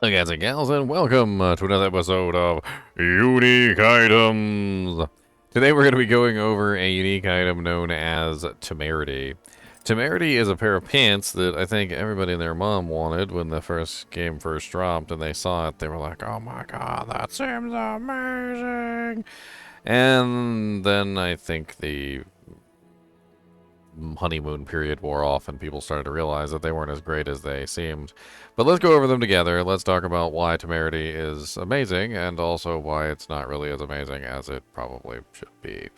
Guys and gals, and welcome to another episode of Unique Items. Today we're going to be going over a unique item known as Temerity. Temerity is a pair of pants that I think everybody and their mom wanted when the game first dropped, and they saw it. They were like, "Oh my god, that seems amazing!" And then I think the honeymoon period wore off and people started to realize that they weren't as great as they seemed. But let's go over them together. Let's talk about why Temerity is amazing and also why it's not really as amazing as it probably should be.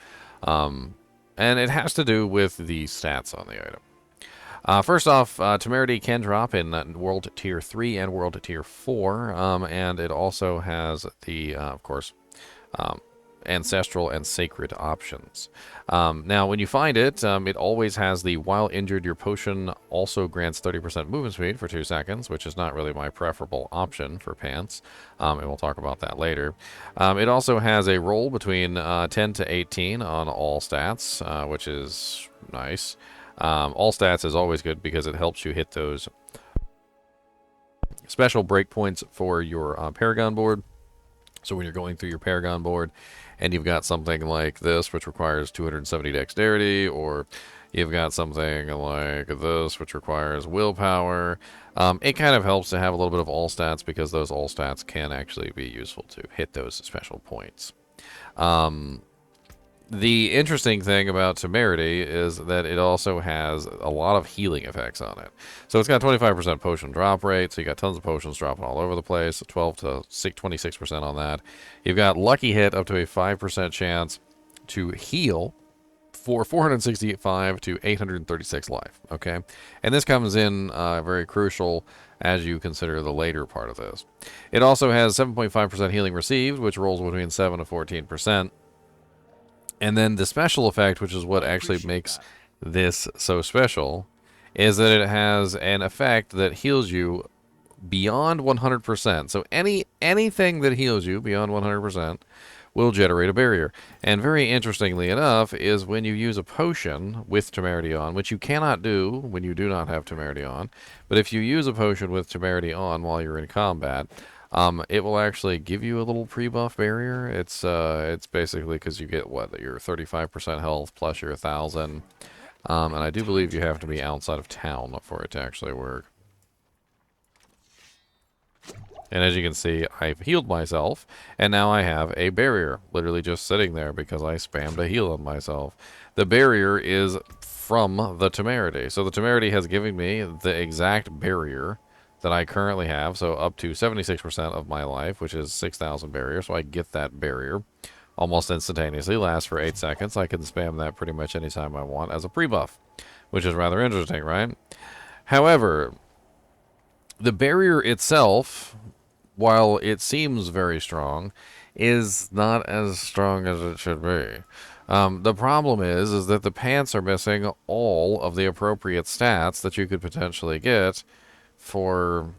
And it has to do with the stats on the item. First off, Temerity can drop in World Tier 3 and World Tier 4, and it also has the, of course, ancestral and sacred options. Now, when you find it, it always has the while injured, your potion also grants 30% movement speed for 2 seconds, which is not really my preferable option for pants, and we'll talk about that later. It also has a roll between 10 to 18 on all stats, which is nice. All stats is always good because it helps you hit those special breakpoints for your Paragon board. So when you're going through your Paragon board and you've got something like this, which requires 270 dexterity, or you've got something like this, which requires willpower, it kind of helps to have a little bit of all stats because those all stats can actually be useful to hit those special points. The interesting thing about Temerity is that it also has a lot of healing effects on it. So it's got 25% potion drop rate, so you got tons of potions dropping all over the place, 12 to 26% on that. You've got Lucky Hit up to a 5% chance to heal for 465 to 836 life, okay? And this comes in very crucial as you consider the later part of this. It also has 7.5% healing received, which rolls between 7 to 14%. And then the special effect, which is what actually makes this so special, is that it has an effect that heals you beyond 100%. So anything that heals you beyond 100% will generate a barrier. And very interestingly enough is when you use a potion with Temerity on, which you cannot do when you do not have Temerity on, but if you use a potion with Temerity on while you're in combat, it will actually give you a little pre-buff barrier. It's basically because you get what, your 35% health plus your 1,000, and I do believe you have to be outside of town for it to actually work. And as you can see, I've healed myself, and now I have a barrier, literally just sitting there because I spammed a heal on myself. The barrier is from the Temerity, so the Temerity has given me the exact barrier that I currently have, so up to 76% of my life, which is 6,000 barriers, so I get that barrier almost instantaneously, lasts for 8 seconds. I can spam that pretty much anytime I want as a pre-buff, which is rather interesting, right? However, the barrier itself, while it seems very strong, is not as strong as it should be. The problem is that the pants are missing all of the appropriate stats that you could potentially get for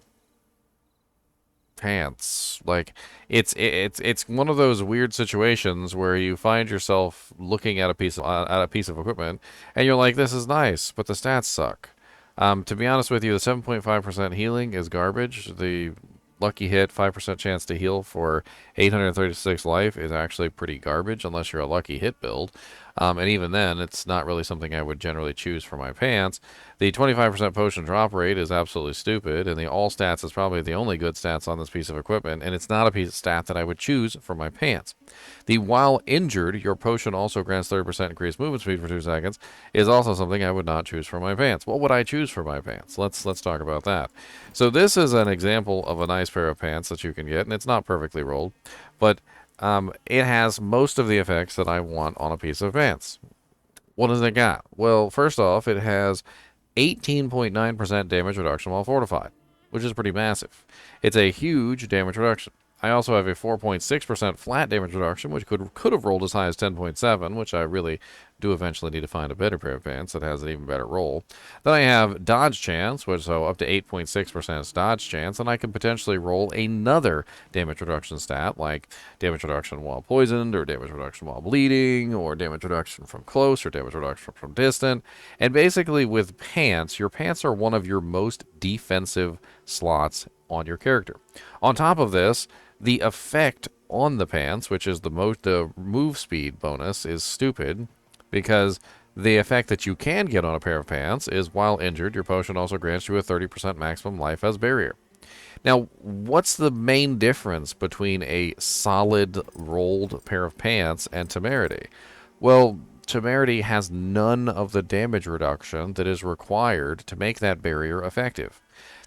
pants. Like it's one of those weird situations where you find yourself looking at a piece of equipment and you're like, this is nice, but the stats suck. To be honest with you, the 7.5% healing is garbage. The Lucky Hit 5% chance to heal for 836 life is actually pretty garbage unless you're a Lucky Hit build. And even then, it's not really something I would generally choose for my pants. The 25% potion drop rate is absolutely stupid, and the all stats is probably the only good stats on this piece of equipment, and it's not a piece of stat that I would choose for my pants. The while injured, your potion also grants 30% increased movement speed for 2 seconds, is also something I would not choose for my pants. What would I choose for my pants? Let's talk about that. So this is an example of a nice pair of pants that you can get, and it's not perfectly rolled, but it has most of the effects that I want on a piece of pants. What does it got? Well, first off, it has 18.9% damage reduction while fortified, which is pretty massive. It's a huge damage reduction. I also have a 4.6% flat damage reduction, which could have rolled as high as 10.7, which I really do eventually need to find a better pair of pants that has an even better roll. Then I have dodge chance, which so up to 8.6% is dodge chance, and I can potentially roll another damage reduction stat like damage reduction while poisoned, or damage reduction while bleeding, or damage reduction from close, or damage reduction from distant. And basically with pants, your pants are one of your most defensive slots on your character. On top of this, the effect on the pants, which is the move speed bonus, is stupid because the effect that you can get on a pair of pants is while injured, your potion also grants you a 30% maximum life as barrier. Now, what's the main difference between a solid rolled pair of pants and Temerity? Well, Temerity has none of the damage reduction that is required to make that barrier effective.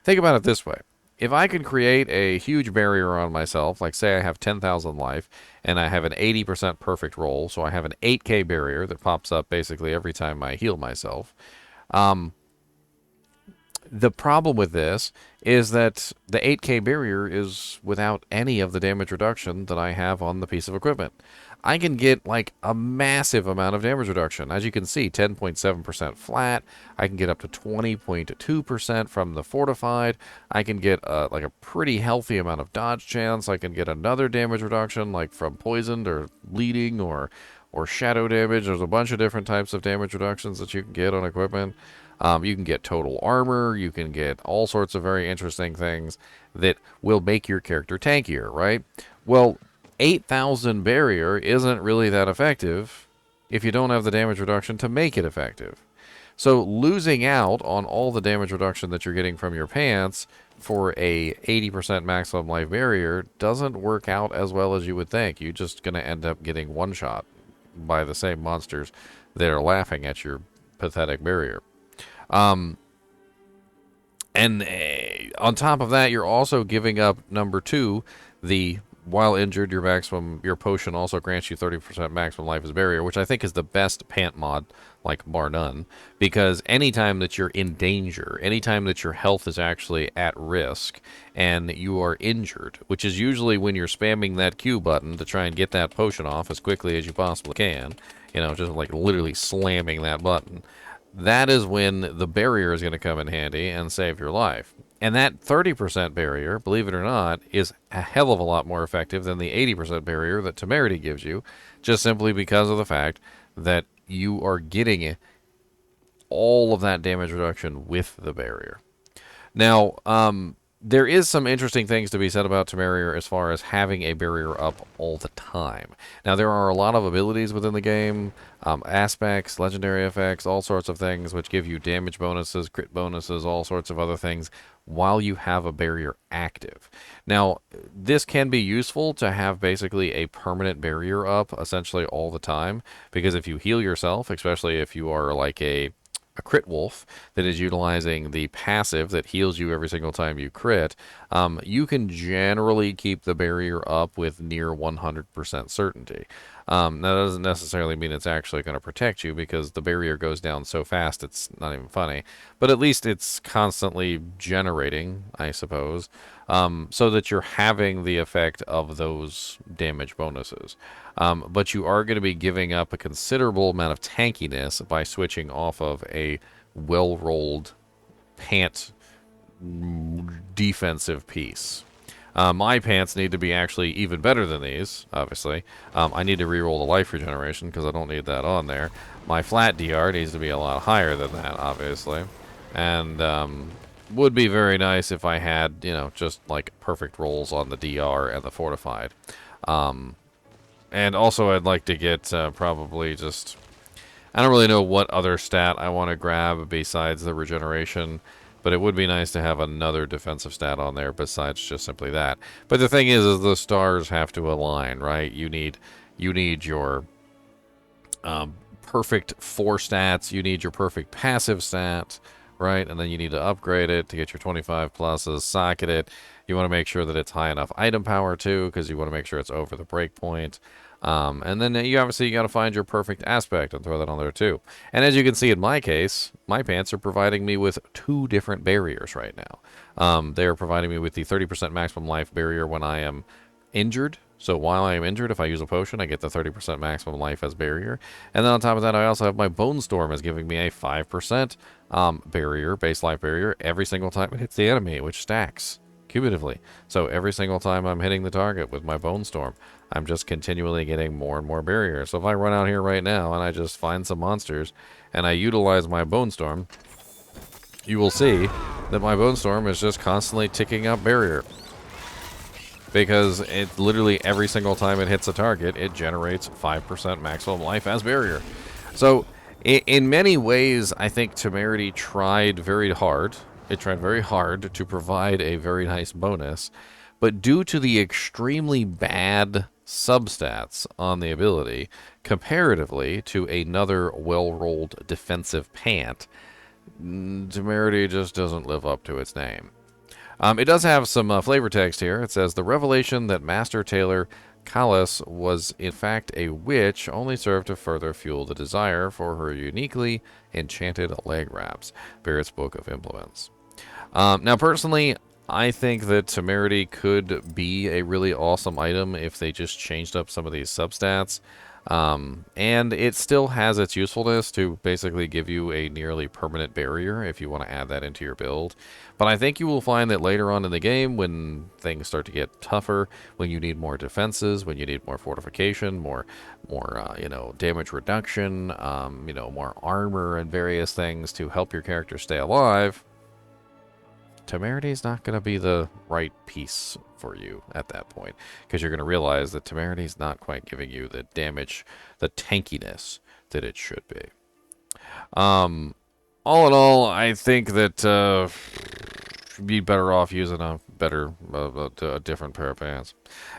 Think about it this way. If I can create a huge barrier on myself, like say I have 10,000 life, and I have an 80% perfect roll, so I have an 8k barrier that pops up basically every time I heal myself. The problem with this is that the 8k barrier is without any of the damage reduction that I have on the piece of equipment. I can get like a massive amount of damage reduction. As you can see, 10.7% flat. I can get up to 20.2% from the fortified. I can get like a pretty healthy amount of dodge chance. I can get another damage reduction like from poisoned or bleeding or shadow damage. There's a bunch of different types of damage reductions that you can get on equipment. You can get total armor. You can get all sorts of very interesting things that will make your character tankier, right? Well, 8,000 barrier isn't really that effective if you don't have the damage reduction to make it effective. So losing out on all the damage reduction that you're getting from your pants for a 80% maximum life barrier doesn't work out as well as you would think. You're just going to end up getting one shot by the same monsters that are laughing at your pathetic barrier. And on top of that, you're also giving up number 2, the while injured, your potion also grants you 30% maximum life as barrier, which I think is the best pant mod, like bar none, because anytime that you're in danger, anytime that your health is actually at risk and you are injured, which is usually when you're spamming that Q button to try and get that potion off as quickly as you possibly can, just like literally slamming that button, that is when the barrier is going to come in handy and save your life. And that 30% barrier, believe it or not, is a hell of a lot more effective than the 80% barrier that Temerity gives you, just simply because of the fact that you are getting all of that damage reduction with the barrier. Now, there is some interesting things to be said about Temerity as far as having a barrier up all the time. Now, there are a lot of abilities within the game, aspects, legendary effects, all sorts of things which give you damage bonuses, crit bonuses, all sorts of other things while you have a barrier active. Now, this can be useful to have basically a permanent barrier up essentially all the time, because if you heal yourself, especially if you are like a crit wolf that is utilizing the passive that heals you every single time you crit, you can generally keep the barrier up with near 100% certainty. That doesn't necessarily mean it's actually going to protect you, because the barrier goes down so fast it's not even funny. But at least it's constantly generating, I suppose, so that you're having the effect of those damage bonuses. But you are going to be giving up a considerable amount of tankiness by switching off of a well-rolled pant defensive piece. My pants need to be actually even better than these, obviously. I need to reroll the life regeneration because I don't need that on there. My flat DR needs to be a lot higher than that, obviously. And would be very nice if I had, just like perfect rolls on the DR and the fortified. And also I'd like to get probably just... I don't really know what other stat I want to grab besides the regeneration, but it would be nice to have another defensive stat on there besides just simply that. But the thing is the stars have to align, right? You need your perfect 4 stats, you need your perfect passive stat, right? And then you need to upgrade it to get your 25 pluses, socket it. You want to make sure that it's high enough item power too, because you want to make sure it's over the breakpoint. And then you got to find your perfect aspect and throw that on there too. And as you can see in my case, my pants are providing me with 2 different barriers right now. They are providing me with the 30% maximum life barrier when I am injured, So while I am injured, if I use a potion, I get the 30% maximum life as barrier. And then on top of that, I also have my Bone Storm as giving me a 5% barrier, base life barrier, every single time it hits the enemy, which stacks cumulatively. So every single time I'm hitting the target with my Bone Storm, I'm just continually getting more and more barrier. So if I run out here right now and I just find some monsters and I utilize my Bone Storm, you will see that my Bone Storm is just constantly ticking up barrier. Because it literally every single time it hits a target, it generates 5% maximum life as barrier. So in many ways, I think Temerity tried very hard. It tried very hard to provide a very nice bonus. But due to the extremely bad substats on the ability, comparatively to another well-rolled defensive pant, Temerity just doesn't live up to its name. It does have some flavor text here. It says, the revelation that Master Tailor Callis was in fact a witch only served to further fuel the desire for her uniquely enchanted leg wraps. Barrett's Book of Implements. Now, personally, I think that Temerity could be a really awesome item if they just changed up some of these substats. And it still has its usefulness to basically give you a nearly permanent barrier if you want to add that into your build. But I think you will find that later on in the game, when things start to get tougher, when you need more defenses, when you need more fortification, more damage reduction, more armor and various things to help your character stay alive, Temerity is not going to be the right piece for you at that point, because you're going to realize that Temerity is not quite giving you the damage, the tankiness that it should be. All in all, I think that you'd be better off using a different pair of pants.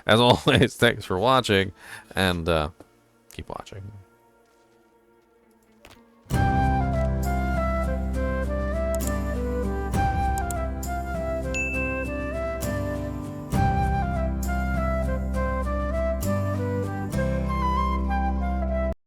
As always, thanks for watching, and keep watching.